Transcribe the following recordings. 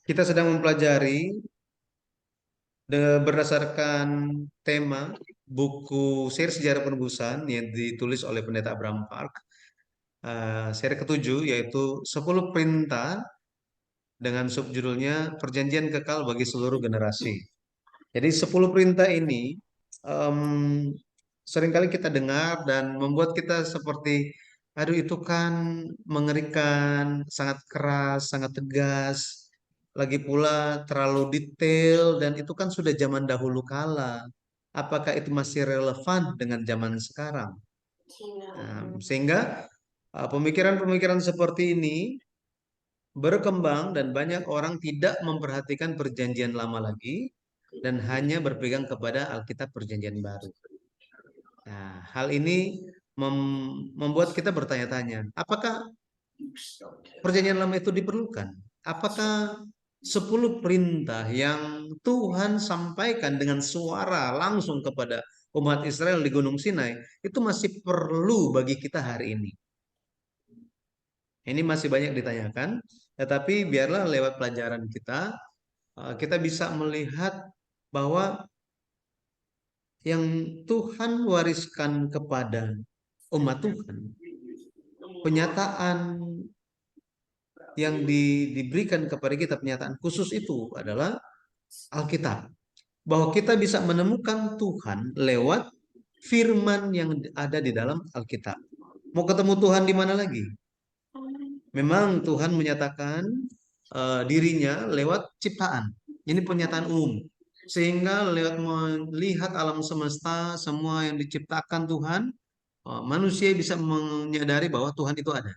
Kita sedang mempelajari berdasarkan tema buku Seri Sejarah Penebusan yang ditulis oleh Pendeta Abraham Park. Seri ketujuh yaitu 10 perintah dengan subjudulnya Perjanjian Kekal bagi Seluruh Generasi. Jadi 10 perintah ini em, seringkali kita dengar dan membuat kita seperti, aduh itu kan mengerikan, sangat keras, sangat tegas, lagi pula terlalu detail dan itu kan sudah zaman dahulu kala. Apakah itu masih relevan dengan zaman sekarang? Sehingga pemikiran-pemikiran seperti ini berkembang dan banyak orang tidak memperhatikan perjanjian lama lagi dan hanya berpegang kepada Alkitab Perjanjian Baru. Nah, hal ini membuat kita bertanya-tanya, apakah perjanjian lama itu diperlukan? Apakah 10 perintah yang Tuhan sampaikan dengan suara langsung kepada umat Israel di Gunung Sinai itu masih perlu bagi kita hari ini? Ini masih banyak ditanyakan, tetapi biarlah lewat pelajaran kita, kita bisa melihat bahwa yang Tuhan wariskan kepada umat Tuhan, penyataan yang diberikan kepada kita, penyataan khusus itu adalah Alkitab. Bahwa kita bisa menemukan Tuhan lewat firman yang ada di dalam Alkitab. Mau ketemu Tuhan di mana lagi? Memang Tuhan menyatakan dirinya lewat ciptaan. Ini pernyataan umum. Sehingga lewat melihat alam semesta, semua yang diciptakan Tuhan, manusia bisa menyadari bahwa Tuhan itu ada.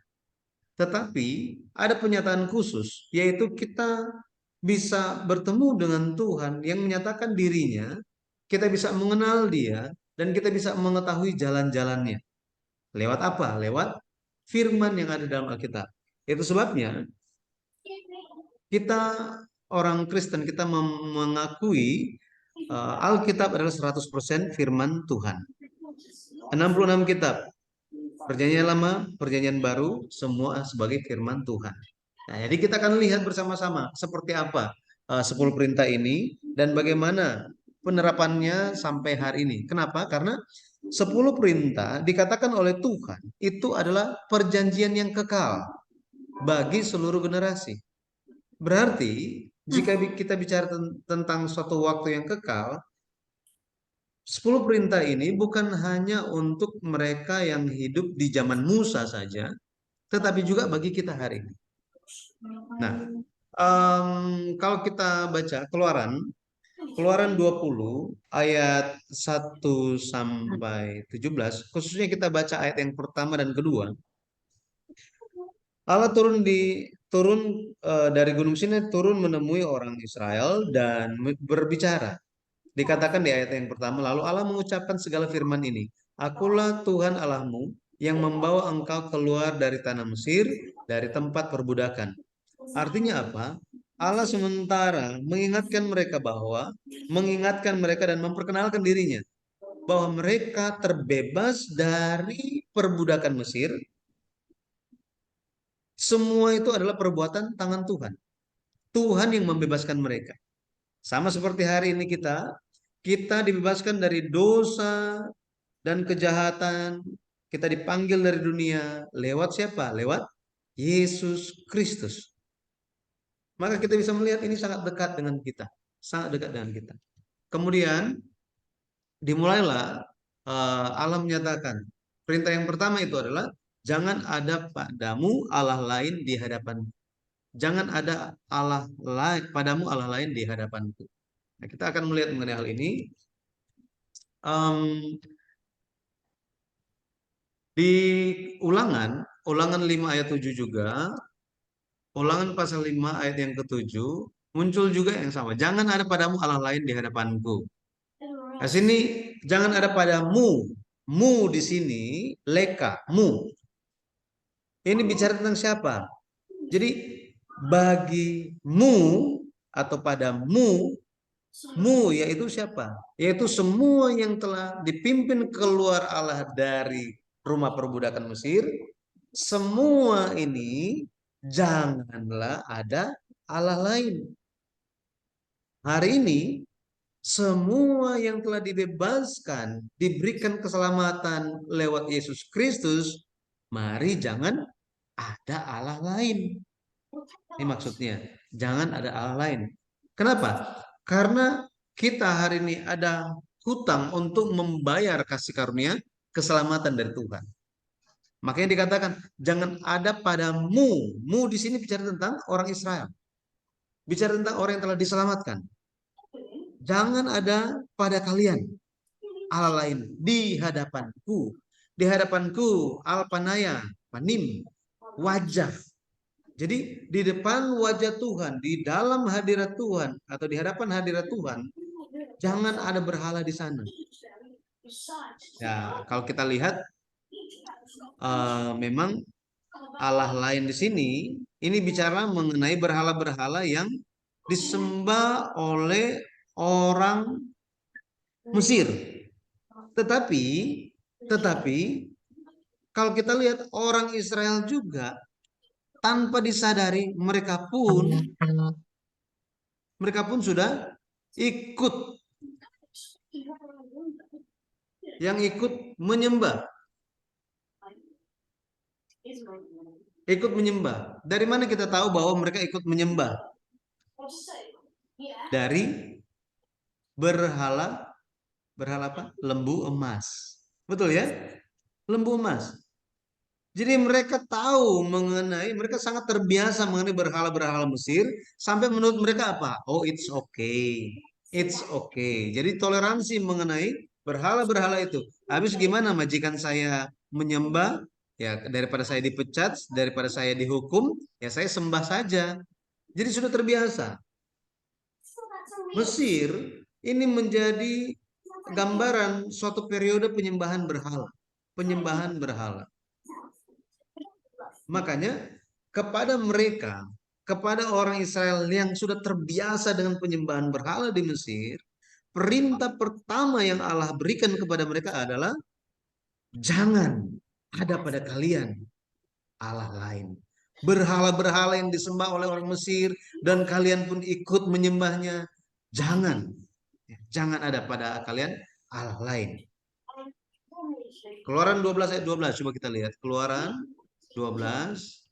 Tetapi ada pernyataan khusus, yaitu kita bisa bertemu dengan Tuhan yang menyatakan dirinya, kita bisa mengenal Dia, dan kita bisa mengetahui jalan-jalannya. Lewat apa? Lewat firman yang ada dalam Alkitab. Itu sebabnya kita orang Kristen, kita mengakui Alkitab adalah 100% firman Tuhan. 66 kitab, Perjanjian Lama, Perjanjian Baru, semua sebagai firman Tuhan. Nah, jadi kita akan lihat bersama-sama seperti apa 10 perintah ini dan bagaimana penerapannya sampai hari ini. Kenapa? Karena 10 perintah dikatakan oleh Tuhan itu adalah perjanjian yang kekal bagi seluruh generasi. Berarti jika kita bicara tentang suatu waktu yang kekal, 10 perintah ini bukan hanya untuk mereka yang hidup di zaman Musa saja, tetapi juga bagi kita hari ini. Nah, kalau kita baca Keluaran, Keluaran 20 ayat 1 sampai 17, khususnya kita baca ayat yang pertama dan kedua, Allah turun dari Gunung Sinai, turun menemui orang Israel dan berbicara. Dikatakan di ayat yang pertama, lalu Allah mengucapkan segala firman ini. Akulah Tuhan Allahmu yang membawa engkau keluar dari tanah Mesir, dari tempat perbudakan. Artinya apa? Allah sementara mengingatkan mereka dan memperkenalkan dirinya bahwa mereka terbebas dari perbudakan Mesir. Semua itu adalah perbuatan tangan Tuhan. Tuhan yang membebaskan mereka. Sama seperti hari ini kita dibebaskan dari dosa dan kejahatan. Kita dipanggil dari dunia lewat siapa? Lewat Yesus Kristus. Maka kita bisa melihat ini sangat dekat dengan kita, sangat dekat dengan kita. Kemudian dimulailah Allah menyatakan perintah yang pertama itu adalah jangan ada padamu Allah lain di hadapan. Jangan ada Allah lain padamu Allah lain di hadapanku. Nah, kita akan melihat mengenai hal ini. Em, di Ulangan 5 ayat 7 juga, Ulangan pasal 5 ayat yang ketujuh, muncul juga yang sama. Jangan ada padamu Allah lain di hadapanku. Nah, sini jangan ada padamu. Mu di sini leka, mu. Ini bicara tentang siapa? Jadi bagimu atau padamu, mu yaitu siapa? Yaitu semua yang telah dipimpin keluar Allah dari rumah perbudakan Mesir. Semua ini janganlah ada Allah lain. Hari ini semua yang telah dibebaskan, diberikan keselamatan lewat Yesus Kristus, mari jangan ada Allah lain. Ini maksudnya, jangan ada Allah lain. Kenapa? Karena kita hari ini ada hutang untuk membayar kasih karunia keselamatan dari Tuhan. Makanya dikatakan jangan ada padamu. Mu di sini bicara tentang orang Israel. Bicara tentang orang yang telah diselamatkan. Jangan ada pada kalian Allah lain di hadapanku. Di hadapanku Alpanaya, Panim, wajah. Jadi di depan wajah Tuhan, di dalam hadirat Tuhan atau di hadapan hadirat Tuhan, jangan ada berhala di sana. Ya, kalau kita lihat memang Allah lain di sini ini bicara mengenai berhala-berhala yang disembah oleh orang Mesir. Tetapi kalau kita lihat orang Israel juga tanpa disadari mereka pun sudah ikut menyembah. Ikut menyembah. Dari mana kita tahu bahwa mereka ikut menyembah? Dari berhala apa? Lembu emas. Betul ya? Lembu emas. Jadi mereka tahu mereka sangat terbiasa mengenai berhala-berhala Mesir, sampai menurut mereka apa? Oh, it's okay. It's okay. Jadi toleransi mengenai berhala-berhala itu. Habis gimana majikan saya menyembah, ya daripada saya dipecat, daripada saya dihukum, ya saya sembah saja. Jadi sudah terbiasa. Mesir ini menjadi gambaran suatu periode penyembahan berhala. Penyembahan berhala. Makanya kepada mereka, kepada orang Israel yang sudah terbiasa dengan penyembahan berhala di Mesir, perintah pertama yang Allah berikan kepada mereka adalah jangan ada pada kalian Allah lain. Berhala-berhala yang disembah oleh orang Mesir dan kalian pun ikut menyembahnya, jangan. Jangan ada pada kalian Allah lain. Keluaran 12 ayat 12, coba kita lihat. Keluaran 12.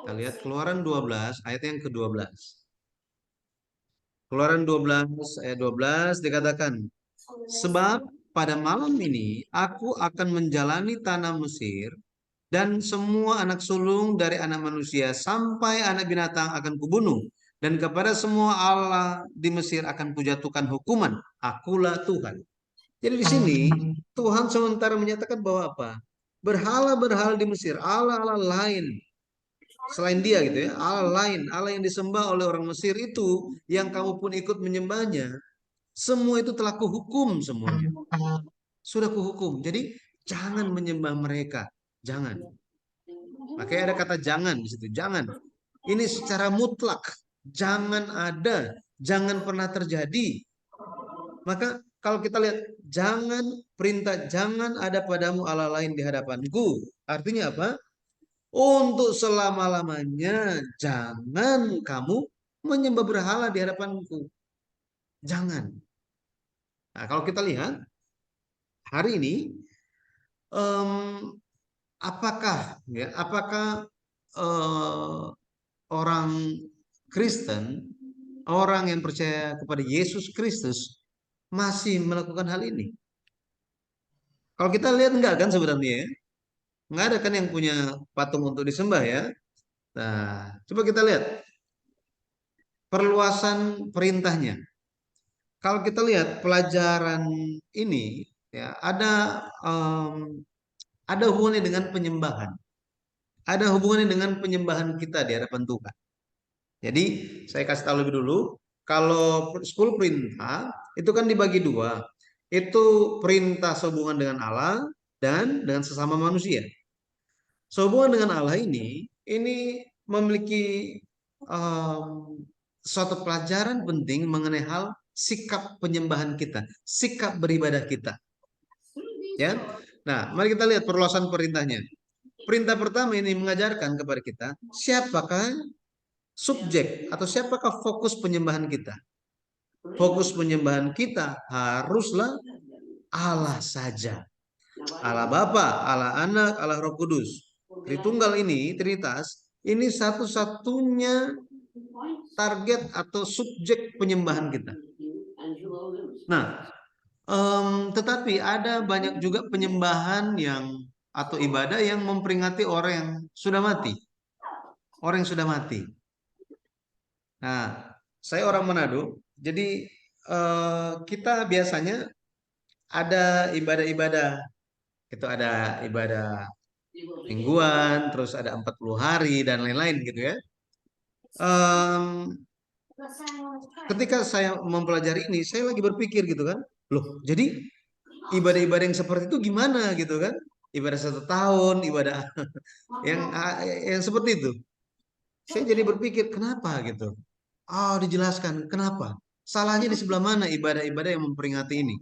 Kita lihat Keluaran 12 ayat yang ke-12. Keluaran 12 ayat 12 dikatakan, sebab pada malam ini aku akan menjalani tanah Mesir dan semua anak sulung dari anak manusia sampai anak binatang akan kubunuh. Dan kepada semua Allah di Mesir akan kujatuhkan hukuman. Akulah Tuhan. Jadi di sini Tuhan sementara menyatakan bahwa apa? Berhala-berhala di Mesir, Allah-Allah lain selain dia gitu ya, Allah lain, Allah yang disembah oleh orang Mesir itu yang kamu pun ikut menyembahnya, semua itu telah kuhukum semuanya. Sudah kuhukum. Jadi jangan menyembah mereka, jangan. Makanya ada kata jangan di situ, jangan. Ini secara mutlak, jangan ada, jangan pernah terjadi. Maka kalau kita lihat, jangan perintah, jangan ada padamu Allah lain di hadapanku. Artinya apa? Untuk selama-lamanya jangan kamu menyembah berhala di hadapanku. Jangan. Nah, kalau kita lihat hari ini, apakah orang Kristen, orang yang percaya kepada Yesus Kristus masih melakukan hal ini? Kalau kita lihat enggak kan sebenarnya ya? Enggak ada kan yang punya patung untuk disembah ya? Nah, coba kita lihat perluasan perintahnya. Kalau kita lihat pelajaran ini, ya ada hubungannya dengan penyembahan, ada hubungannya dengan penyembahan kita di hadapan Tuhan. Jadi saya kasih tahu lebih dulu, kalau 10 perintah itu kan dibagi dua, itu perintah sehubungan dengan Allah dan dengan sesama manusia. Sehubungan dengan Allah ini memiliki suatu pelajaran penting mengenai hal sikap penyembahan kita, sikap beribadah kita. Ya. Nah, mari kita lihat perluasan perintahnya. Perintah pertama ini mengajarkan kepada kita siapakah subjek atau siapakah fokus penyembahan kita? Fokus penyembahan kita haruslah Allah saja. Allah Bapa, Allah Anak, Allah Roh Kudus. Tritunggal ini, Trinitas, ini satu-satunya target atau subjek penyembahan kita. Nah, tetapi ada banyak juga penyembahan yang atau ibadah yang memperingati orang yang sudah mati. Orang yang sudah mati. Nah, saya orang Manado, jadi kita biasanya ada ibadah-ibadah. Itu ada ibadah mingguan, terus ada 40 hari dan lain-lain gitu ya. Em, Ketika saya mempelajari ini, saya lagi berpikir gitu kan, loh, jadi ibadah-ibadah yang seperti itu gimana gitu kan? Ibadah 1 tahun, ibadah yang yang seperti itu. Saya jadi berpikir kenapa gitu? Oh, dijelaskan kenapa? Salahnya di sebelah mana ibadah-ibadah yang memperingati ini?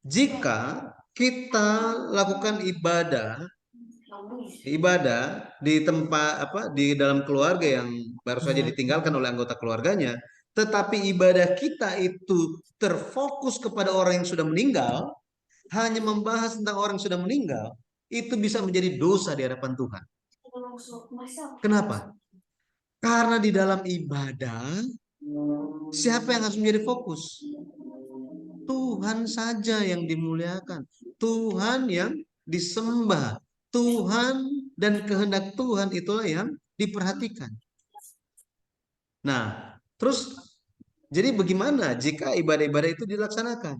Jika kita lakukan ibadah di tempat apa di dalam keluarga yang baru saja ditinggalkan oleh anggota keluarganya, tetapi ibadah kita itu terfokus kepada orang yang sudah meninggal, hanya membahas tentang orang yang sudah meninggal, itu bisa menjadi dosa di hadapan Tuhan. Kenapa? Karena di dalam ibadah, siapa yang harus menjadi fokus? Tuhan saja yang dimuliakan, Tuhan yang disembah, Tuhan dan kehendak Tuhan itulah yang diperhatikan. Nah, terus jadi bagaimana jika ibadah-ibadah itu dilaksanakan?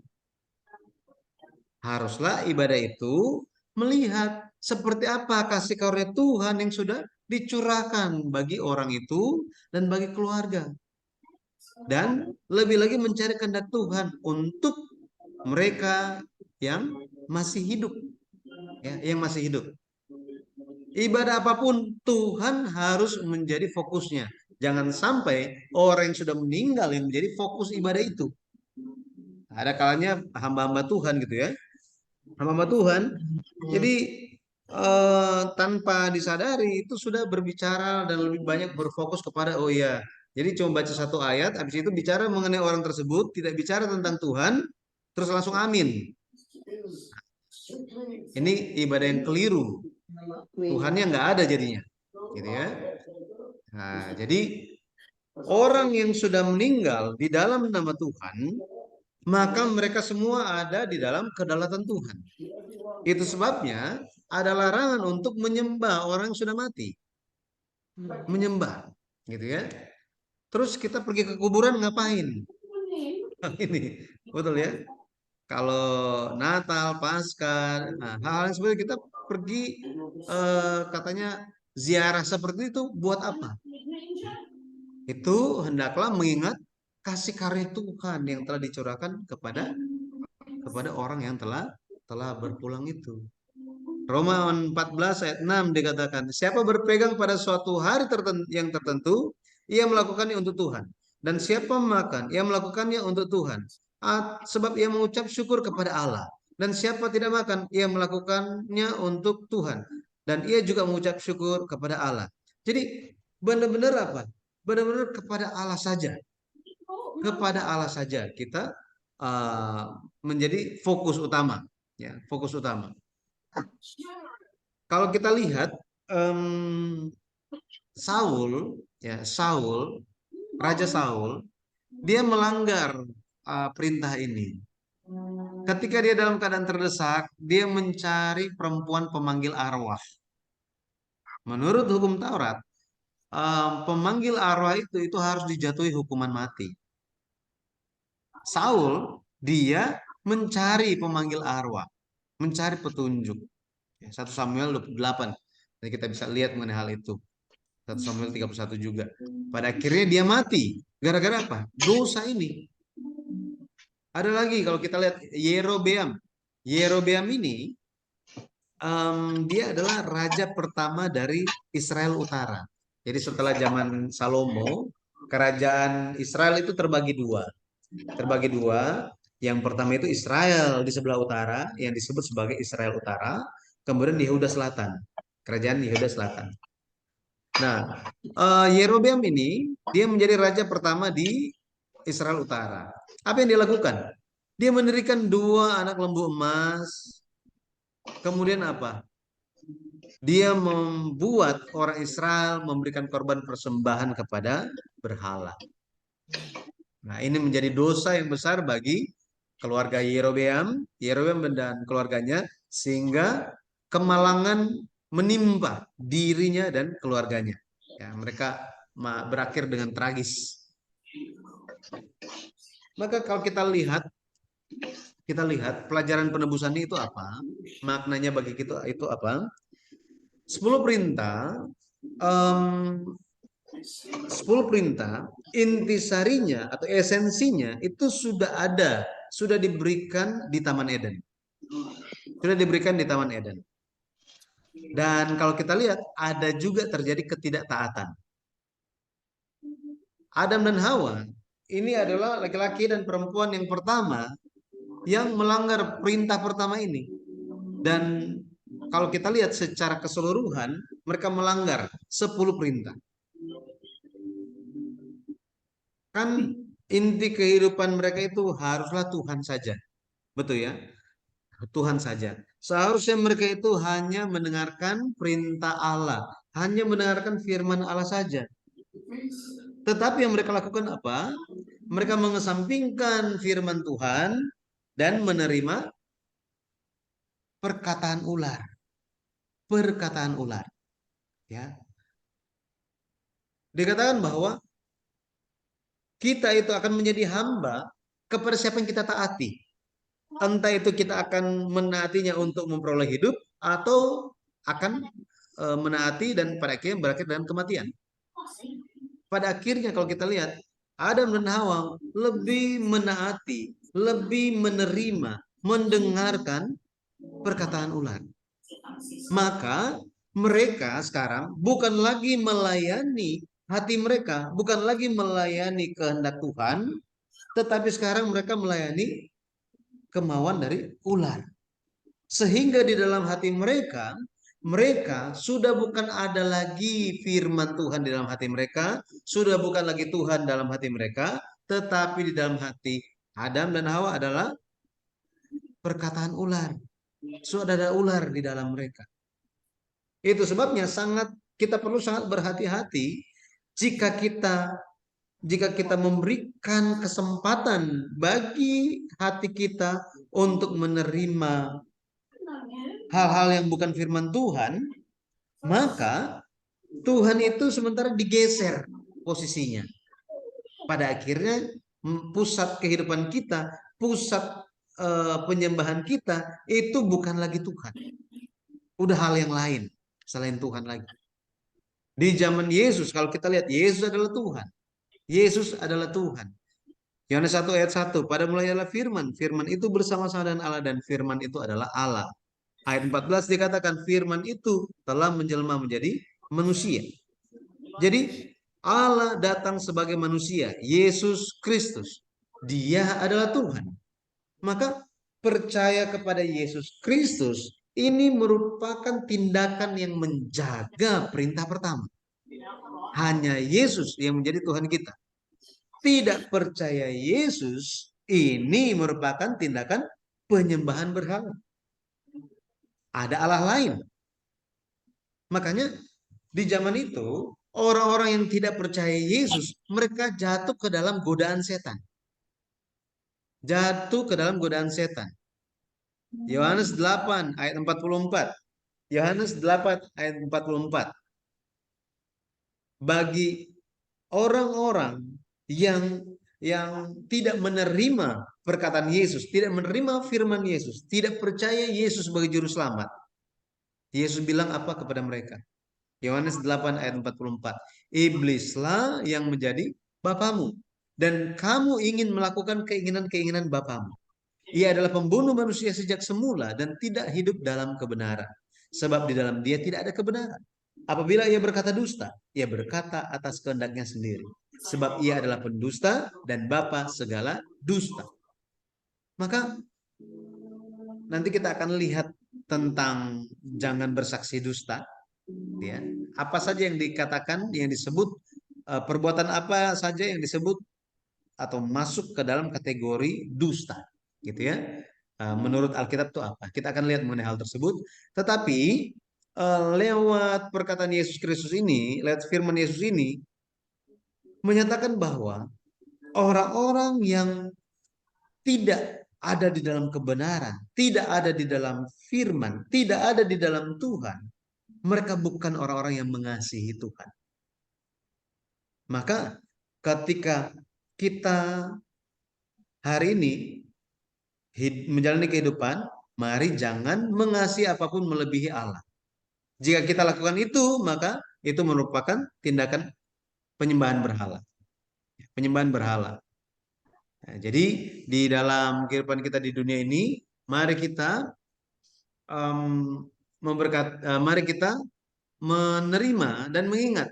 Haruslah ibadah itu melihat seperti apa kasih karunia Tuhan yang sudah dicurahkan bagi orang itu dan bagi keluarga. Dan lebih lagi mencari kehendak Tuhan untuk mereka yang masih hidup, ya, yang masih hidup. Ibadah apapun Tuhan harus menjadi fokusnya. Jangan sampai orang yang sudah meninggal yang menjadi fokus ibadah itu. Ada kalanya hamba-hamba Tuhan gitu ya, hamba-hamba Tuhan. Jadi tanpa disadari itu sudah berbicara dan lebih banyak berfokus kepada oh iya. Jadi cuma baca satu ayat, habis itu bicara mengenai orang tersebut, tidak bicara tentang Tuhan, terus langsung amin. Ini ibadah yang keliru. Tuhannya nggak ada jadinya, gitu ya. Nah, jadi orang yang sudah meninggal di dalam nama Tuhan, maka mereka semua ada di dalam kedaulatan Tuhan. Itu sebabnya ada larangan untuk menyembah orang yang sudah mati. Menyembah, gitu ya. Terus kita pergi ke kuburan ngapain? Ini betul ya. Kalau Natal, Paskah, nah, hal-hal yang seperti itu kita pergi katanya ziarah seperti itu buat apa? Itu hendaklah mengingat kasih karunia Tuhan yang telah dicurahkan kepada orang yang telah berpulang itu. Roma 14 ayat 6 dikatakan, siapa berpegang pada suatu hari yang tertentu, ia melakukannya untuk Tuhan. Dan siapa makan, ia melakukannya untuk Tuhan. Sebab ia mengucap syukur kepada Allah. Dan siapa tidak makan, ia melakukannya untuk Tuhan. Dan ia juga mengucap syukur kepada Allah. Jadi benar-benar apa? Benar-benar kepada Allah saja. Kepada Allah saja kita menjadi fokus utama. Ya, fokus utama. Kalau kita lihat Saul, ya Saul, Raja Saul, dia melanggar perintah ini. Ketika dia dalam keadaan terdesak, dia mencari perempuan pemanggil arwah. Menurut hukum Taurat, pemanggil arwah itu harus dijatuhi hukuman mati. Saul, dia mencari pemanggil arwah, mencari petunjuk. 1 Samuel 28. Jadi kita bisa lihat mengenai hal itu. 1 Samuel 31 juga. Pada akhirnya dia mati. Gara-gara apa? Dosa ini. Ada lagi kalau kita lihat Yerobeam. Yerobeam ini dia adalah raja pertama dari Israel Utara. Jadi setelah zaman Salomo, kerajaan Israel itu terbagi dua. Terbagi dua. Yang pertama itu Israel di sebelah utara, yang disebut sebagai Israel Utara. Kemudian Yehuda Selatan. Kerajaan Yehuda Selatan. Nah, Yerobeam ini dia menjadi raja pertama di Israel Utara. Apa yang dia lakukan? Dia mendirikan dua anak lembu emas. Kemudian apa? Dia membuat orang Israel memberikan korban persembahan kepada berhala. Nah, ini menjadi dosa yang besar bagi keluarga Yerobeam, Yerobeam dan keluarganya, sehingga kemalangan menimpa dirinya dan keluarganya. Ya, mereka berakhir dengan tragis. Maka kalau kita lihat pelajaran penebusan itu apa? Maknanya bagi kita itu apa? 10 perintah, em, 10 perintah, intisarinya atau esensinya itu sudah ada, sudah diberikan di Taman Eden. Sudah diberikan di Taman Eden. Dan kalau kita lihat, ada juga terjadi ketidaktaatan. Adam dan Hawa, ini adalah laki-laki dan perempuan yang pertama yang melanggar perintah pertama ini. Dan kalau kita lihat secara keseluruhan, mereka melanggar 10 perintah. Kan inti kehidupan mereka itu haruslah Tuhan saja. Betul ya? Tuhan saja. Seharusnya mereka itu hanya mendengarkan perintah Allah, hanya mendengarkan firman Allah saja. Tetapi yang mereka lakukan apa? Mereka mengesampingkan firman Tuhan dan menerima perkataan ular. Perkataan ular, ya. Dikatakan bahwa kita itu akan menjadi hamba kepada siapa yang kita taati. Entah itu kita akan menaatinya untuk memperoleh hidup atau akan menaati dan pada akhirnya berakhir dengan kematian. Pada akhirnya kalau kita lihat Adam dan Hawa lebih menaati, lebih menerima, mendengarkan perkataan ular. Maka mereka sekarang bukan lagi melayani hati mereka, bukan lagi melayani kehendak Tuhan, tetapi sekarang mereka melayani kemauan dari ular. Sehingga di dalam hati mereka, mereka sudah bukan ada lagi firman Tuhan di dalam hati mereka, sudah bukan lagi Tuhan dalam hati mereka, tetapi di dalam hati Adam dan Hawa adalah perkataan ular. Sudah ada ular di dalam mereka. Itu sebabnya kita perlu sangat berhati-hati jika kita memberikan kesempatan bagi hati kita untuk menerima hal-hal yang bukan firman Tuhan, maka Tuhan itu sementara digeser posisinya. Pada akhirnya pusat kehidupan kita, pusat penyembahan kita itu bukan lagi Tuhan. Udah hal yang lain selain Tuhan lagi. Di zaman Yesus, kalau kita lihat Yesus adalah Tuhan. Yesus adalah Tuhan. Yohanes 1 ayat 1, pada mulanya adalah firman. Firman itu bersama-sama dengan Allah dan firman itu adalah Allah. Ayat 14 dikatakan firman itu telah menjelma menjadi manusia. Jadi Allah datang sebagai manusia, Yesus Kristus. Dia adalah Tuhan. Maka percaya kepada Yesus Kristus ini merupakan tindakan yang menjaga perintah pertama. Hanya Yesus yang menjadi Tuhan kita. Tidak percaya Yesus ini merupakan tindakan penyembahan berhala. Ada Allah lain. Makanya di zaman itu orang-orang yang tidak percaya Yesus mereka jatuh ke dalam godaan setan. Jatuh ke dalam godaan setan. Yohanes 8 ayat 44. Yohanes 8 ayat 44. Bagi orang-orang yang tidak menerima perkataan Yesus, tidak menerima firman Yesus, tidak percaya Yesus sebagai juru selamat. Yesus bilang apa kepada mereka? Yohanes 8 ayat 44. Iblislah yang menjadi bapamu dan kamu ingin melakukan keinginan-keinginan bapamu. Ia adalah pembunuh manusia sejak semula dan tidak hidup dalam kebenaran. Sebab di dalam dia tidak ada kebenaran. Apabila ia berkata dusta, ia berkata atas kehendaknya sendiri. Sebab ia adalah pendusta dan bapa segala dusta. Maka nanti kita akan lihat tentang jangan bersaksi dusta. Ya, apa saja yang dikatakan, yang disebut, perbuatan apa saja yang disebut atau masuk ke dalam kategori dusta, gitu ya. Menurut Alkitab itu apa? Kita akan lihat mengenai hal tersebut. Tetapi lewat perkataan Yesus Kristus ini, lewat firman Yesus ini, menyatakan bahwa orang-orang yang tidak ada di dalam kebenaran, tidak ada di dalam firman, tidak ada di dalam Tuhan, mereka bukan orang-orang yang mengasihi Tuhan. Maka ketika kita hari ini menjalani kehidupan, mari jangan mengasihi apapun melebihi Allah. Jika kita lakukan itu, maka itu merupakan tindakan penyembahan berhala. Penyembahan berhala. Nah, jadi di dalam kehidupan kita di dunia ini, mari kita mari kita menerima dan mengingat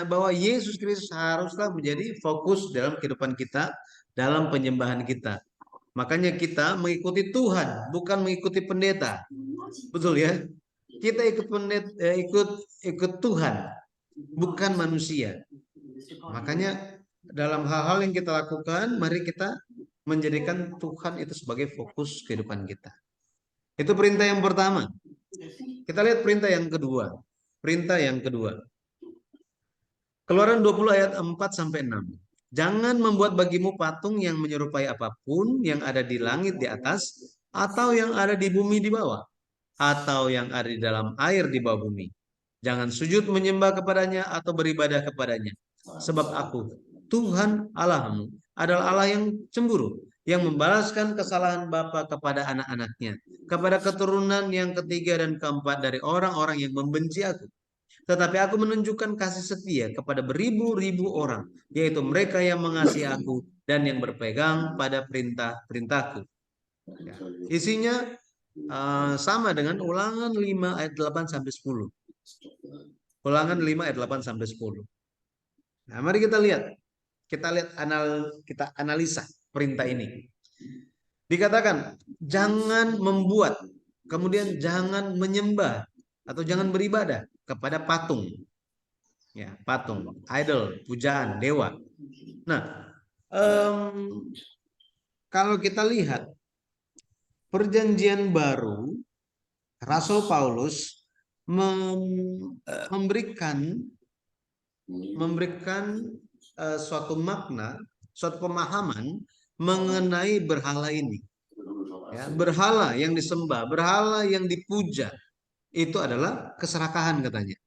bahwa Yesus Kristus haruslah menjadi fokus dalam kehidupan kita, dalam penyembahan kita. Makanya kita mengikuti Tuhan, bukan mengikuti pendeta. Betul ya? Kita ikut pendeta, ikut Tuhan, bukan manusia. Makanya dalam hal-hal yang kita lakukan, mari kita menjadikan Tuhan itu sebagai fokus kehidupan kita. Itu perintah yang pertama. Kita lihat perintah yang kedua. Perintah yang kedua. Keluaran 20 ayat 4 sampai 6. Jangan membuat bagimu patung yang menyerupai apapun yang ada di langit di atas, atau yang ada di bumi di bawah, atau yang ada di dalam air di bawah bumi. Jangan sujud menyembah kepadanya atau beribadah kepadanya. Sebab aku, Tuhan Allahmu, adalah Allah yang cemburu, yang membalaskan kesalahan bapa kepada anak-anaknya, kepada keturunan yang ketiga dan keempat dari orang-orang yang membenci aku. Tetapi aku menunjukkan kasih setia kepada beribu-ribu orang, yaitu mereka yang mengasihi aku dan yang berpegang pada perintah-perintahku. Ya. Isinya sama dengan Ulangan 5 ayat 8 sampai 10. Ulangan 5 ayat 8 sampai 10. Nah, mari kita lihat. Kita analisa perintah ini. Dikatakan jangan membuat, kemudian jangan menyembah atau jangan beribadah kepada patung. Ya, patung, idol, pujaan, dewa. Nah, kalau kita lihat perjanjian baru, Rasul Paulus memberikan suatu makna, suatu pemahaman mengenai berhala ini. Ya, berhala yang disembah, berhala yang dipuja, itu adalah keserakahan katanya.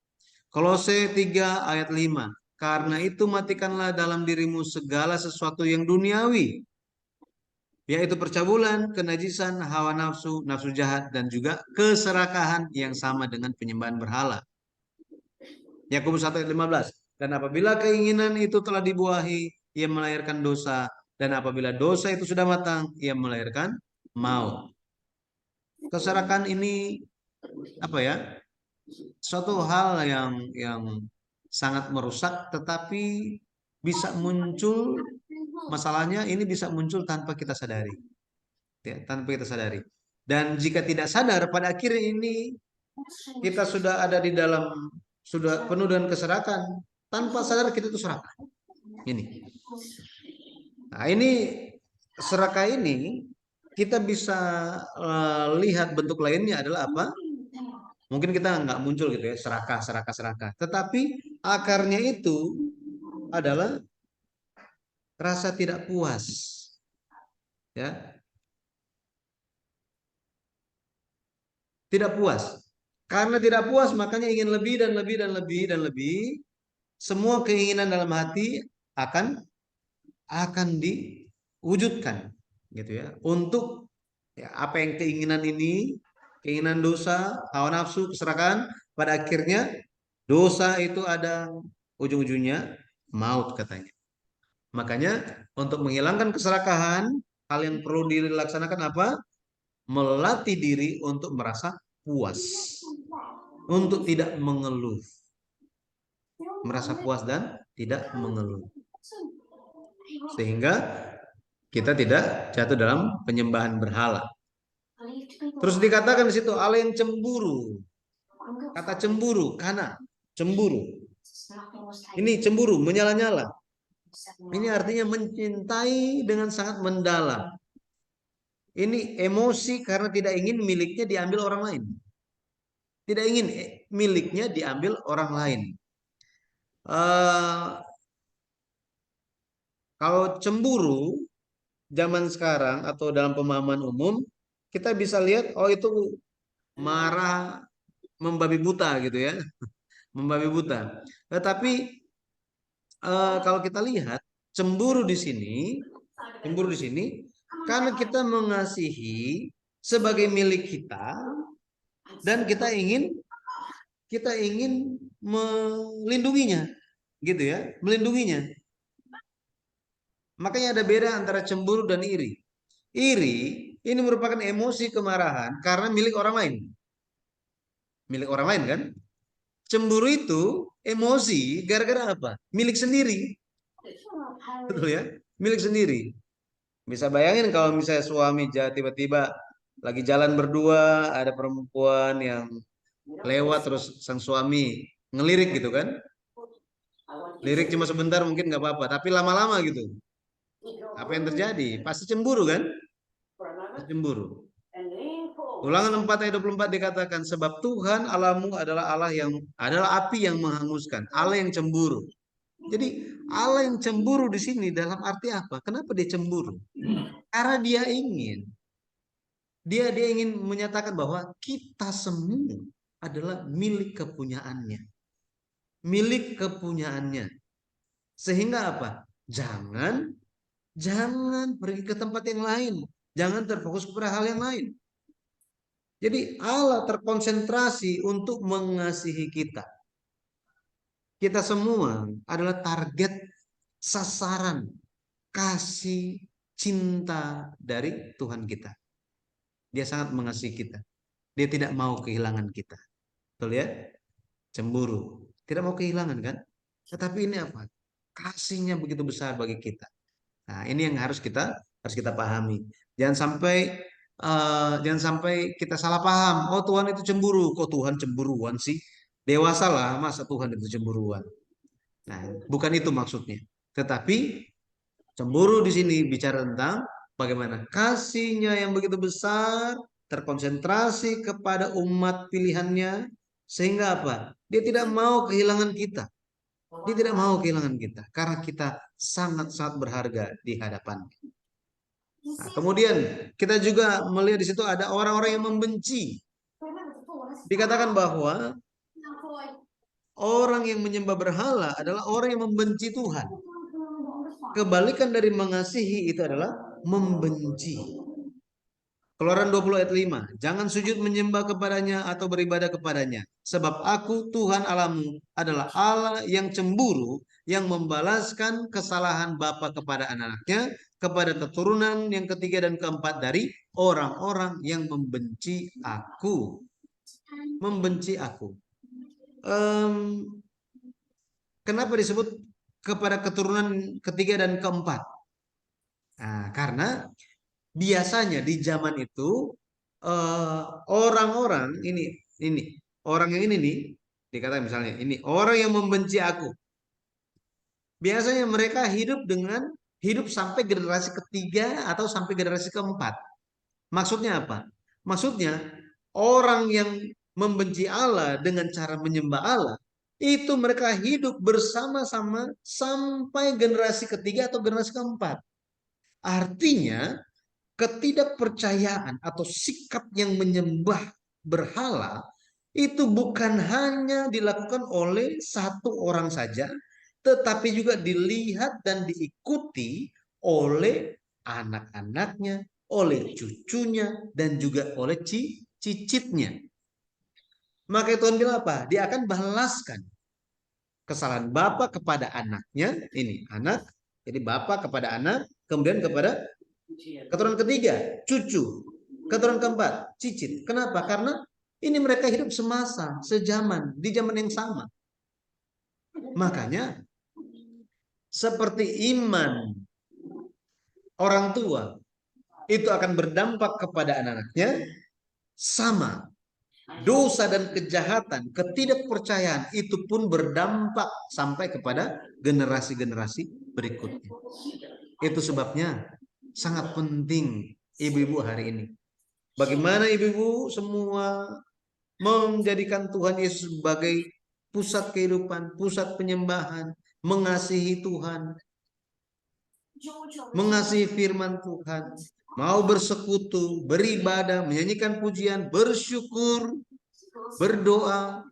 Kolose 3 ayat 5. Karena itu matikanlah dalam dirimu segala sesuatu yang duniawi, yaitu percabulan, kenajisan, hawa nafsu, nafsu jahat, dan juga keserakahan yang sama dengan penyembahan berhala. Yakobus 1 ayat 15. Dan apabila keinginan itu telah dibuahi, ia melahirkan dosa. Dan apabila dosa itu sudah matang, ia melahirkan maut. Keserakahan ini apa ya? Suatu hal yang sangat merusak, tetapi bisa muncul, masalahnya ini bisa muncul tanpa kita sadari. Ya, tanpa kita sadari. Dan jika tidak sadar, pada akhirnya ini kita sudah ada di dalam, sudah penuh dengan keserakan. Tanpa sadar kita itu serakah. Ini. Nah, ini serakah ini kita bisa lihat bentuk lainnya adalah apa? Mungkin kita nggak muncul gitu ya, serakah, serakah, serakah. Tetapi akarnya itu adalah rasa tidak puas. Ya, tidak puas. Karena tidak puas, makanya ingin lebih dan lebih dan lebih dan lebih. Semua keinginan dalam hati akan diwujudkan, gitu ya. Untuk ya, apa yang keinginan ini, keinginan dosa, hawa nafsu, keserakahan, pada akhirnya dosa itu ada ujung-ujungnya maut katanya. Makanya untuk menghilangkan keserakahan, hal yang perlu dilaksanakan apa? Melatih diri untuk merasa puas, untuk tidak mengeluh, merasa puas dan tidak mengeluh, sehingga kita tidak jatuh dalam penyembahan berhala. Terus dikatakan di situ Allah yang cemburu. Kata cemburu, karena cemburu. Ini cemburu, menyala-nyala. Ini artinya mencintai dengan sangat mendalam. Ini emosi karena tidak ingin miliknya diambil orang lain. Tidak ingin miliknya diambil orang lain. Kalau cemburu zaman sekarang atau dalam pemahaman umum, kita bisa lihat, oh itu marah, membabi buta gitu ya, membabi buta. Tetapi kalau kita lihat cemburu di sini, cemburu di sini, karena kita mengasihi sebagai milik kita dan kita ingin melindunginya, gitu ya, melindunginya. Makanya ada beda antara cemburu dan iri. Iri ini merupakan emosi kemarahan karena milik orang lain. Milik orang lain kan? Cemburu itu emosi gara-gara apa? Milik sendiri. Betul ya? Milik sendiri. Bisa bayangin kalau misalnya suami tiba-tiba lagi jalan berdua, ada perempuan yang lewat terus sang suami ngelirik gitu kan? Lirik cuma sebentar mungkin nggak apa-apa, tapi lama-lama gitu. Apa yang terjadi? Pasti cemburu kan? Pasti cemburu. Ulangan 4 ayat 24 dikatakan, sebab Tuhan Allahmu adalah adalah api yang menghanguskan, Allah yang cemburu. Jadi Allah yang cemburu di sini dalam arti apa? Kenapa dia cemburu? Karena dia ingin menyatakan bahwa kita semua adalah milik kepunyaannya. Milik kepunyaannya. Sehingga apa? Jangan pergi ke tempat yang lain. Jangan terfokus kepada hal yang lain. Jadi Allah terkonsentrasi untuk mengasihi kita. Kita semua adalah target sasaran kasih cinta dari Tuhan kita. Dia sangat mengasihi kita. Dia tidak mau kehilangan kita. Betul ya? Cemburu. Tidak mau kehilangan kan? Tetapi ini apa? Kasihnya begitu besar bagi kita. Nah, ini yang harus kita pahami. Jangan sampai kita salah paham. Oh, Tuhan itu cemburu. Kok Tuhan cemburuan sih? Dewasalah, masa Tuhan itu cemburuan. Nah, bukan itu maksudnya. Tetapi cemburu di sini bicara tentang bagaimana kasihnya yang begitu besar terkonsentrasi kepada umat pilihannya sehingga apa? Dia tidak mau kehilangan kita. Dia tidak mau kehilangan kita karena kita sangat-sangat berharga di hadapannya. Nah, kemudian kita juga melihat di situ ada orang-orang yang membenci. Dikatakan bahwa orang yang menyembah berhala adalah orang yang membenci Tuhan. Kebalikan dari mengasihi itu adalah membenci. Keluaran 20 ayat 5. Jangan sujud menyembah kepadanya atau beribadah kepadanya. Sebab aku Tuhan Allahmu adalah Allah yang cemburu, yang membalaskan kesalahan bapa kepada anak-anaknya, kepada keturunan yang ketiga dan keempat dari orang-orang yang membenci aku. Membenci aku. Kenapa disebut kepada keturunan ketiga dan keempat? Nah, karena biasanya di zaman itu orang-orang ini orang yang ini nih dikatakan misalnya ini orang yang membenci aku. Biasanya mereka hidup sampai generasi ketiga atau sampai generasi keempat. Maksudnya apa? Maksudnya orang yang membenci Allah dengan cara menyembah Allah itu mereka hidup bersama-sama sampai generasi ketiga atau generasi keempat. Artinya ketidakpercayaan atau sikap yang menyembah berhala itu bukan hanya dilakukan oleh satu orang saja, tetapi juga dilihat dan diikuti oleh anak-anaknya, oleh cucunya, dan juga oleh cicitnya. Maka Tuhan bilang apa? Dia akan balaskan kesalahan bapak kepada anaknya, ini anak, jadi bapak kepada anak, kemudian kepada keturunan ketiga, cucu. Keturunan keempat, cicit. Kenapa? Karena ini mereka hidup semasa, sejaman, di zaman yang sama. Makanya, seperti iman orang tua, itu akan berdampak kepada anak-anaknya, sama. dosa dan kejahatan, ketidakpercayaan itu pun berdampak sampai kepada generasi-generasi berikutnya. Itu sebabnya sangat penting ibu-ibu hari ini. Bagaimana ibu-ibu semua menjadikan Tuhan Yesus sebagai pusat kehidupan, pusat penyembahan, mengasihi Tuhan, mengasihi firman Tuhan, mau bersekutu, beribadah, menyanyikan pujian, bersyukur, berdoa,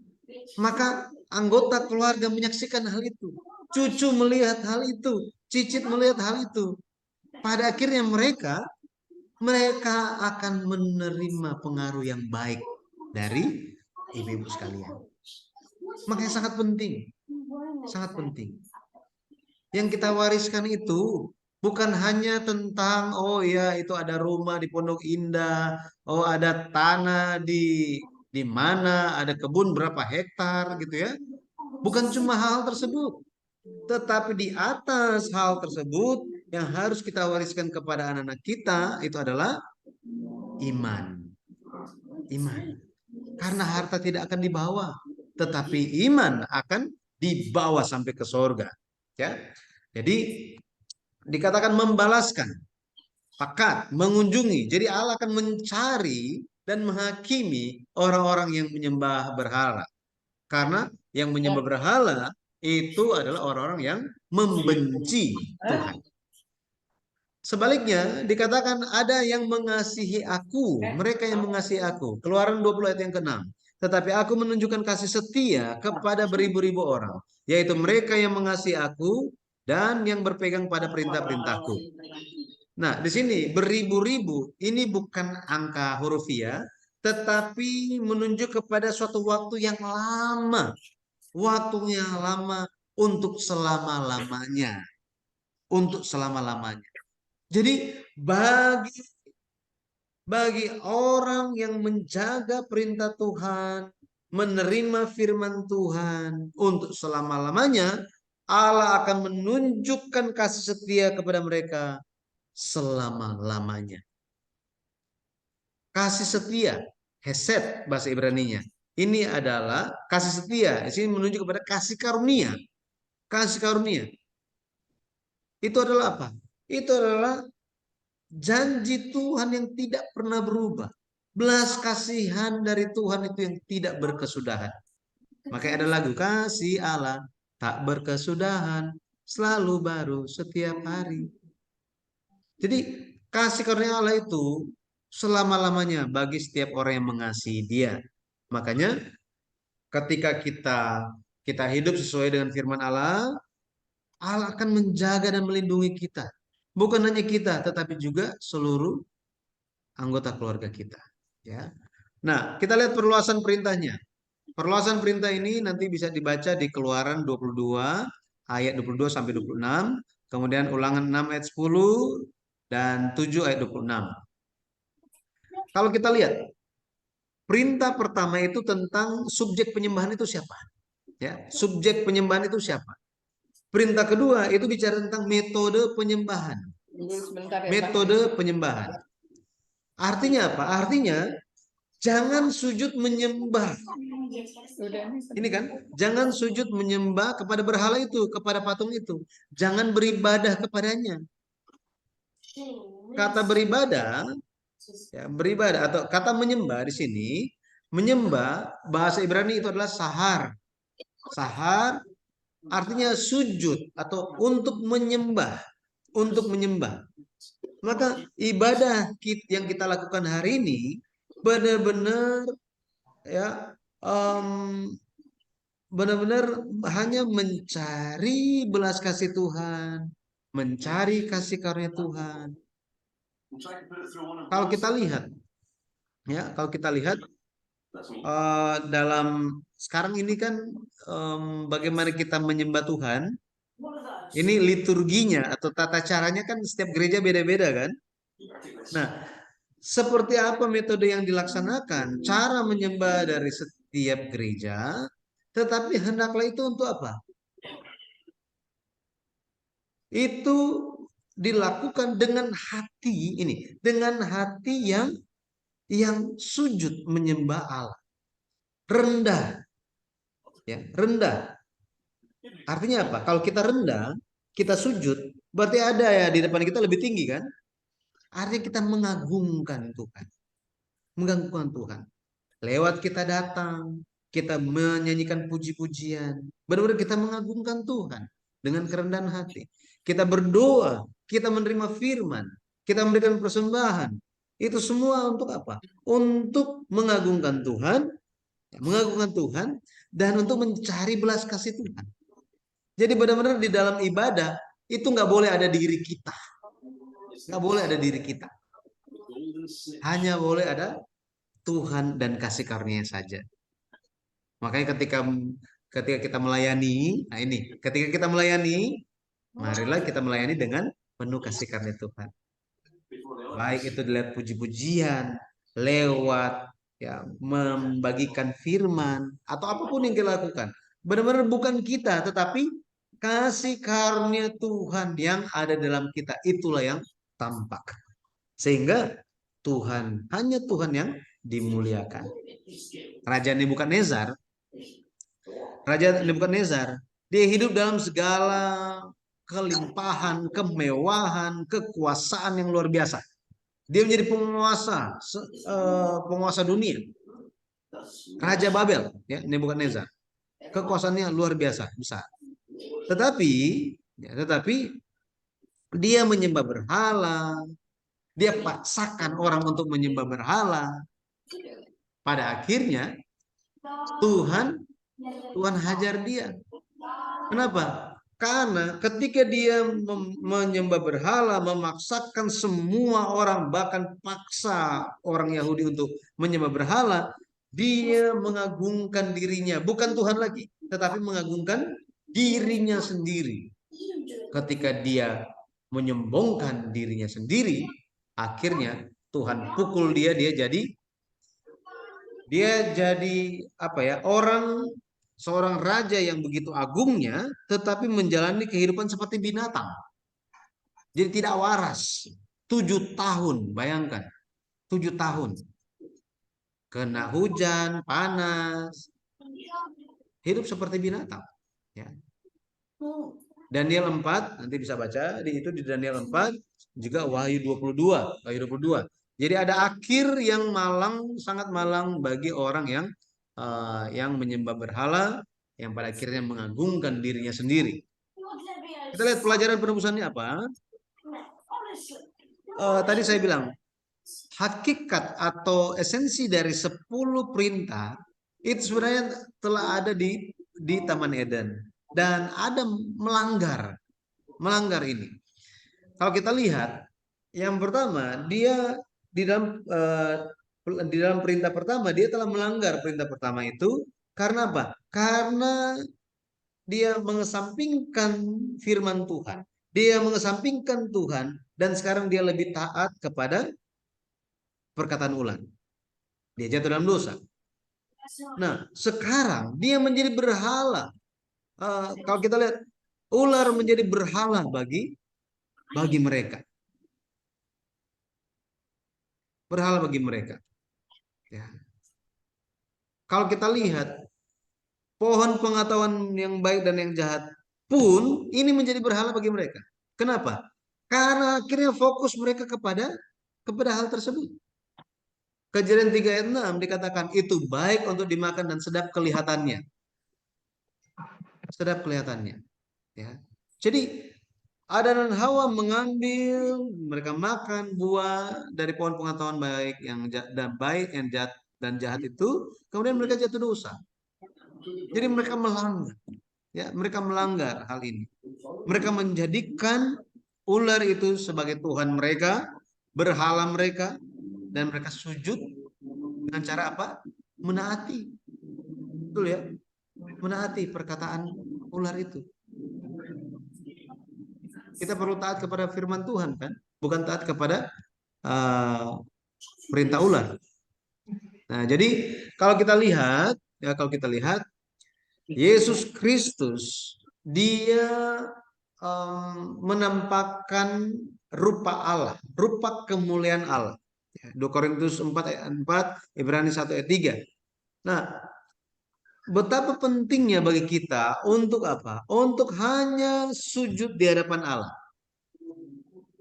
maka anggota keluarga menyaksikan hal itu. Cucu melihat hal itu, cicit melihat hal itu. Pada akhirnya mereka akan menerima pengaruh yang baik dari ibu-ibu sekalian. Makanya sangat penting, sangat penting. Yang kita wariskan itu bukan hanya tentang oh ya itu ada rumah di Pondok Indah, oh ada tanah di mana, ada kebun berapa hektar gitu ya. Bukan cuma hal tersebut, tetapi di atas hal tersebut yang harus kita wariskan kepada anak-anak kita itu adalah iman. Iman. Karena harta tidak akan dibawa, tetapi iman akan dibawa sampai ke sorga. Ya. Jadi dikatakan membalaskan, fakat, mengunjungi. Jadi Allah akan mencari dan menghakimi orang-orang yang menyembah berhala. Karena yang menyembah berhala itu adalah orang-orang yang membenci Tuhan. Sebaliknya dikatakan ada yang mengasihi aku, mereka yang mengasihi aku. Keluaran 20 ayat yang ke-6. Tetapi aku menunjukkan kasih setia kepada beribu-ribu orang, yaitu mereka yang mengasihi aku dan yang berpegang pada perintah-perintahku. Nah, di sini beribu-ribu ini bukan angka hurufiah, tetapi menunjuk kepada suatu waktu yang lama. Waktunya lama untuk selama-lamanya. Untuk selama-lamanya. Jadi bagi orang yang menjaga perintah Tuhan, menerima firman Tuhan untuk selama-lamanya, Allah akan menunjukkan kasih setia kepada mereka selama-lamanya. Kasih setia, hesed bahasa Ibraninya. Ini adalah kasih setia. Di sini menunjuk kepada kasih karunia. Kasih karunia. Itu adalah apa? Itu adalah janji Tuhan yang tidak pernah berubah. Belas kasihan dari Tuhan itu yang tidak berkesudahan. Makanya ada lagu kasih Allah tak berkesudahan, selalu baru setiap hari. Jadi kasih karunia Allah itu selama-lamanya bagi setiap orang yang mengasihi Dia. Makanya ketika kita hidup sesuai dengan firman Allah, Allah akan menjaga dan melindungi kita. Bukan hanya kita, tetapi juga seluruh anggota keluarga kita. Ya. Nah, kita lihat perluasan perintahnya. Perluasan perintah ini nanti bisa dibaca di Keluaran 22 ayat 22 sampai 26, kemudian Ulangan 6 ayat 10 dan 7 ayat 26. Kalau kita lihat perintah pertama itu tentang subjek penyembahan itu siapa? Ya, subjek penyembahan itu siapa? Perintah kedua itu bicara tentang metode penyembahan. Metode penyembahan. Artinya apa? Artinya jangan sujud menyembah. Ini kan, jangan sujud menyembah kepada berhala itu, kepada patung itu. Jangan beribadah kepadanya. Kata beribadah, ya, beribadah atau kata menyembah di sini, menyembah bahasa Ibrani itu adalah sahar. Sahar artinya sujud atau untuk menyembah, untuk menyembah. Maka ibadah yang kita lakukan hari ini benar-benar ya benar-benar hanya mencari belas kasih Tuhan, mencari kasih karunia Tuhan. Kalau kita lihat, ya, kalau kita lihat dalam sekarang ini kan bagaimana kita menyembah Tuhan, ini liturginya atau tata caranya kan setiap gereja beda-beda kan. Nah, seperti apa metode yang dilaksanakan, cara menyembah dari setiap gereja, tetapi hendaklah itu untuk apa? Itu dilakukan dengan hati ini, dengan hati yang sujud menyembah Allah. rendah, ya, rendah. Artinya apa? Kalau kita rendah, kita sujud, berarti ada ya di depan kita lebih tinggi kan? Artinya kita mengagungkan Tuhan, mengagungkan Tuhan. Lewat kita datang, kita menyanyikan puji-pujian. Benar-benar kita mengagungkan Tuhan dengan kerendahan hati. Kita berdoa, kita menerima firman, kita memberikan persembahan. Itu semua untuk apa? Untuk mengagungkan Tuhan, mengagungkan Tuhan, dan untuk mencari belas kasih Tuhan. Jadi benar-benar di dalam ibadah itu nggak boleh ada diri kita, nggak boleh ada diri kita. Hanya boleh ada Tuhan dan kasih karunia saja. Makanya ketika ketika kita melayani, nah ini, ketika kita melayani, marilah kita melayani dengan penuh kasih karunia Tuhan. Baik itu dilihat puji-pujian, lewat ya membagikan firman atau apapun yang kita lakukan. Benar-benar bukan kita, tetapi kasih karunia Tuhan yang ada dalam kita itulah yang tampak. Sehingga Tuhan, hanya Tuhan yang dimuliakan. Raja Nebukadnezar, Raja Nebukadnezar, dia hidup dalam segala kelimpahan, kemewahan, kekuasaan yang luar biasa. Dia menjadi penguasa, penguasa dunia. Raja Babel, ya, Nebukadnezar. Kekuasaannya luar biasa, besar. Tetapi, tetapi dia menyembah berhala, dia paksakan orang untuk menyembah berhala. Pada akhirnya Tuhan hajar dia. Kenapa? Karena ketika dia menyembah berhala, memaksakan semua orang, bahkan paksa orang Yahudi untuk menyembah berhala, dia mengagungkan dirinya, bukan Tuhan lagi, tetapi mengagungkan dirinya sendiri. Ketika dia menyombongkan dirinya sendiri, akhirnya Tuhan pukul dia, dia jadi apa ya, seorang raja yang begitu agungnya, tetapi menjalani kehidupan seperti binatang. Jadi tidak waras. 7 tahun, bayangkan. 7 tahun. Kena hujan, panas. Hidup seperti binatang. Ya. Daniel 4, nanti bisa baca. Itu di Daniel 4, juga Wahyu 22. Wahyu 22. Jadi ada akhir yang malang, sangat malang bagi orang yang menyembah berhala, yang pada akhirnya mengagungkan dirinya sendiri. Kita lihat pelajaran penebusannya apa. Tadi saya bilang, hakikat atau esensi dari 10 perintah itu sebenarnya telah ada di Taman Eden. Dan ada melanggar ini. Kalau kita lihat, yang pertama, dia di dalam perintah pertama, dia telah melanggar perintah pertama itu. Karena apa? Karena dia mengesampingkan firman Tuhan. Dia mengesampingkan Tuhan dan sekarang dia lebih taat kepada perkataan ular. Dia jatuh dalam dosa. Nah, sekarang dia menjadi berhala. Kalau kita lihat, ular menjadi berhala bagi mereka. Berhala bagi mereka. Ya. Kalau kita lihat, pohon pengetahuan yang baik dan yang jahat pun ini menjadi berhala bagi mereka. Kenapa? Karena akhirnya fokus mereka kepada hal tersebut. Kejadian 3 ayat 6 dikatakan itu baik untuk dimakan dan sedap kelihatannya. Sedap kelihatannya. Ya. Jadi Adam dan Hawa mengambil, mereka makan buah dari pohon pengetahuan baik yang jahat dan jahat itu, kemudian mereka jatuh dosa. Jadi mereka melanggar, ya, mereka melanggar hal ini. Mereka menjadikan ular itu sebagai Tuhan mereka, berhala mereka, dan mereka sujud dengan cara apa? Menaati. Betul ya? Menaati perkataan ular itu. Kita perlu taat kepada firman Tuhan kan, bukan taat kepada perintah ular. Nah, jadi kalau kita lihat, Yesus Kristus dia menampakkan rupa Allah, rupa kemuliaan Allah. 2 Korintus 4 ayat 4, Ibrani 1 ayat 3. Nah, betapa pentingnya bagi kita untuk apa? Untuk hanya sujud di hadapan Allah.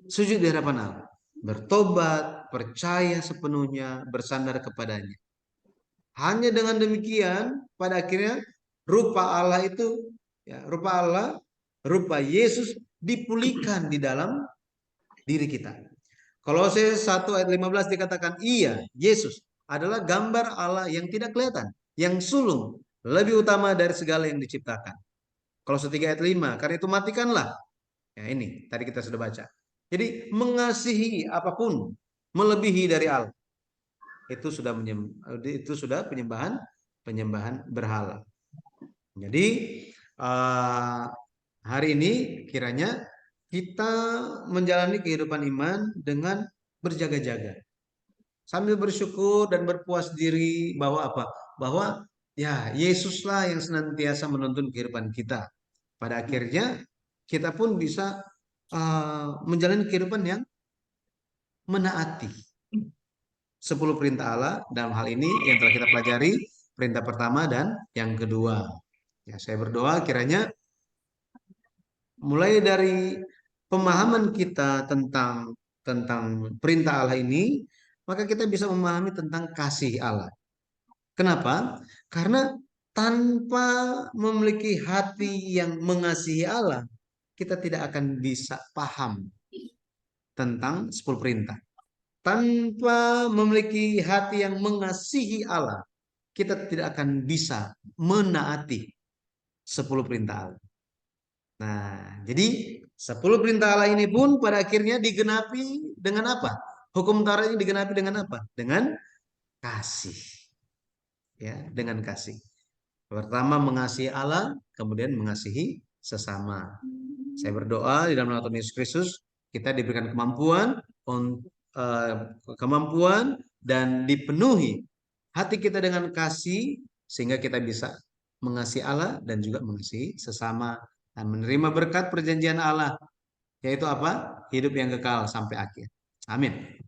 Sujud di hadapan Allah. Bertobat, percaya sepenuhnya, bersandar kepadanya. Hanya dengan demikian, pada akhirnya rupa Allah itu, ya, rupa Allah, rupa Yesus dipulihkan di dalam diri kita. Kolose 1 ayat 15 dikatakan, iya, Yesus adalah gambar Allah yang tidak kelihatan, yang sulung, lebih utama dari segala yang diciptakan. Kolose 3 ayat 5, karena itu matikanlah. Ya ini, tadi kita sudah baca. Jadi mengasihi apapun melebihi dari Allah. Itu sudah penyembahan berhala. Jadi uh, hari ini kiranya kita menjalani kehidupan iman dengan berjaga-jaga sambil bersyukur dan berpuas diri bahwa apa? Bahwa ya Yesuslah yang senantiasa menuntun kehidupan kita. Pada akhirnya kita pun bisa menjalani kehidupan yang menaati 10 perintah Allah. Dalam hal ini yang telah kita pelajari, perintah pertama dan yang kedua. Ya, saya berdoa kiranya mulai dari pemahaman kita tentang tentang perintah Allah ini, maka kita bisa memahami tentang kasih Allah. Kenapa? Karena tanpa memiliki hati yang mengasihi Allah, kita tidak akan bisa paham tentang 10 perintah. Tanpa memiliki hati yang mengasihi Allah, kita tidak akan bisa menaati 10 perintah Allah. Nah, jadi 10 perintah Allah ini pun pada akhirnya digenapi dengan apa? Hukum Taurat ini digenapi dengan apa? Dengan kasih. Ya, dengan kasih. Pertama mengasihi Allah, kemudian mengasihi sesama. Saya berdoa di dalam nama Tuhan Yesus Kristus kita diberikan kemampuan dan dipenuhi hati kita dengan kasih sehingga kita bisa mengasihi Allah dan juga mengasihi sesama dan menerima berkat perjanjian Allah yaitu apa? Hidup yang kekal sampai akhir. Amin.